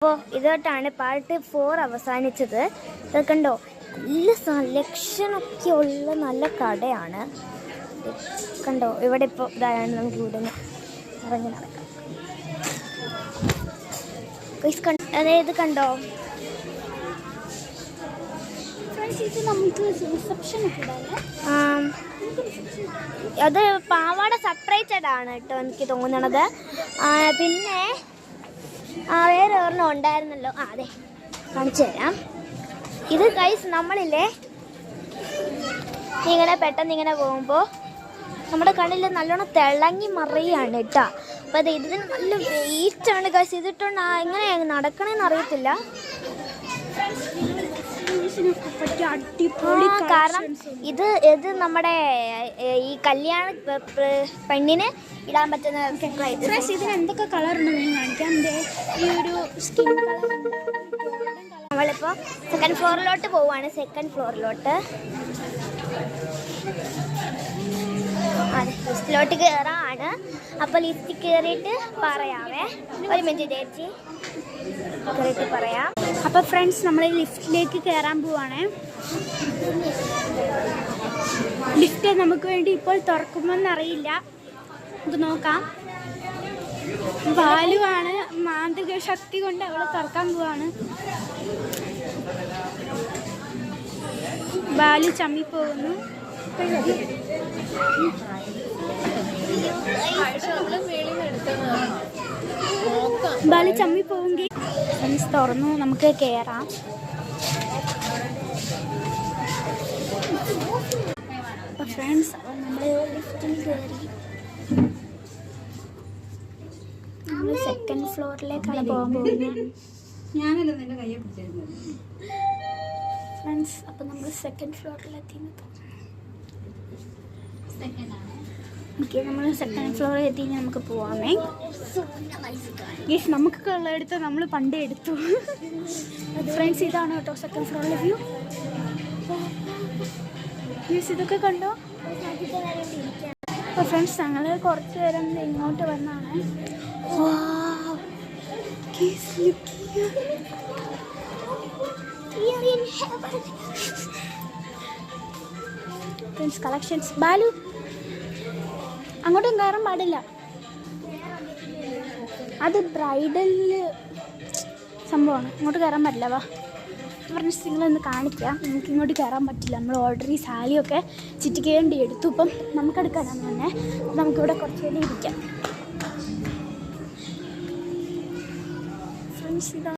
അപ്പോൾ ഇതോട്ടാണ് പാർട്ട് 4 അവസാനിച്ചത്. ഇത് കണ്ടോ, നല്ല സെലക്ഷനൊക്കെ ഉള്ള നല്ല കടയാണ്. കണ്ടോ, ഇവിടെ ഇപ്പോൾ ഇതാണ് നമുക്ക് ഇവിടുന്ന് ഇറങ്ങി നടക്കാം. അതായത് കണ്ടോ, അത് പാവാട സെപ്പറേറ്റഡ് ആണ് കേട്ടോ എനിക്ക് തോന്നണത്. പിന്നെ വേറെ ഒരെണ്ണം ഉണ്ടായിരുന്നല്ലോ, അതെ കാണിച്ചു തരാം. ഇത് ഗൈസ് നമ്മളില്ലേ ഇങ്ങനെ പെട്ടെന്ന് ഇങ്ങനെ പോകുമ്പോൾ നമ്മുടെ കണ്ണിൽ നല്ലോണം തിളങ്ങി മറിയാണ് കേട്ടോ. അപ്പോൾ അത് ഇതിന് നല്ല വെയിറ്റാണ് ഗൈസ്. ഇതിട്ടോണ്ട് എങ്ങനെ നടക്കണമെന്ന് അറിയത്തില്ല. കാരണം ഇത് നമ്മുടെ ഈ കല്യാണ പെണ്ണിന് ഇടാൻ പറ്റുന്ന ഇതിന് എന്തൊക്കെ കളർ ഉണ്ടെന്ന് കാണിക്കാം. ഈ ഒരു സ്കിൻ കളർ. നമ്മളിപ്പോൾ സെക്കൻഡ് ഫ്ലോറിലോട്ട് പോവുകയാണ്. സെക്കൻഡ് ഫ്ലോറിലോട്ട് ലിഫ്റ്റിലോട്ട് കയറാണ്. അപ്പോൾ ലിഫ്റ്റിൽ കയറിയിട്ട് പറയാവേ, ഒരു മിനിറ്റ് ചേച്ചി കയറിയിട്ട് പറയാം. അപ്പോൾ ഫ്രണ്ട്സ്, നമ്മൾ ലിഫ്റ്റിലേക്ക് കയറാൻ പോവാണ്. ലിഫ്റ്റ് നമുക്ക് വേണ്ടി ഇപ്പോൾ തുറക്കുമെന്നറിയില്ല, നമുക്ക് നോക്കാം. ബാലുവാണ്, മാന്ത്രിക ശക്തി കൊണ്ട് അവളെ തുറക്കാൻ പോവാണ്. ബാലു ചമ്മിപ്പോകുന്നു. ബാലു ചമ്മിപ്പോകുമെങ്കിൽ ഫ്രണ്ട്സ് തുറന്നു, നമുക്ക് കയറാം. അപ്പോൾ ഫ്രണ്ട്സ്, നമ്മൾ ലിഫ്റ്റിൽ കയറി നമ്മൾ സെക്കൻഡ് ഫ്ലോറിലേക്കാണ് പോകാൻ പോകുന്നത്. ഞാനല്ല നിന്റെ കയ്യെ പിടിച്ചിരുന്നത് ഫ്രണ്ട്സ്. അപ്പോൾ നമ്മൾ സെക്കൻഡ് ഫ്ലോറിലെത്തി. ഓക്കെ, നമ്മൾ സെക്കൻഡ് ഫ്ലോറിൽ എത്തി. നമുക്ക് പോവാമേ. യെസ്, നമുക്കൊക്കെ ഉള്ളെടുത്ത് നമ്മൾ പണ്ടേ എടുത്തു. ഫ്രണ്ട്സ്, ഇതാണ് കേട്ടോ സെക്കൻഡ് ഫ്ലോറിലെ വ്യൂ. യെസ്, ഇതൊക്കെ കണ്ടോ. അപ്പോൾ ഫ്രണ്ട്സ്, ഞങ്ങൾ കുറച്ച് നേരം ഇങ്ങോട്ട് വന്നാണ്. Friends, collections. ബാലു അങ്ങോട്ടും കയറാൻ പാടില്ല, അത് ബ്രൈഡൽ സംഭവമാണ്. ഇങ്ങോട്ട് കയറാൻ പറ്റില്ല. വാ ഫ്രണ്ട്സ്, നിങ്ങളൊന്ന് കാണിക്കാം. നമുക്ക് ഇങ്ങോട്ട് കയറാൻ പറ്റില്ല. നമ്മൾ ഓൾറെഡി സാരിയൊക്കെ ചിറ്റിക്കേണ്ടി എടുത്തു. ഇപ്പം നമുക്കെടുക്കാനാണ് തന്നെ. നമുക്കിവിടെ കുറച്ച് നേരം ഇരിക്കാം. ഫ്രണ്ട്സ്, ഇതാ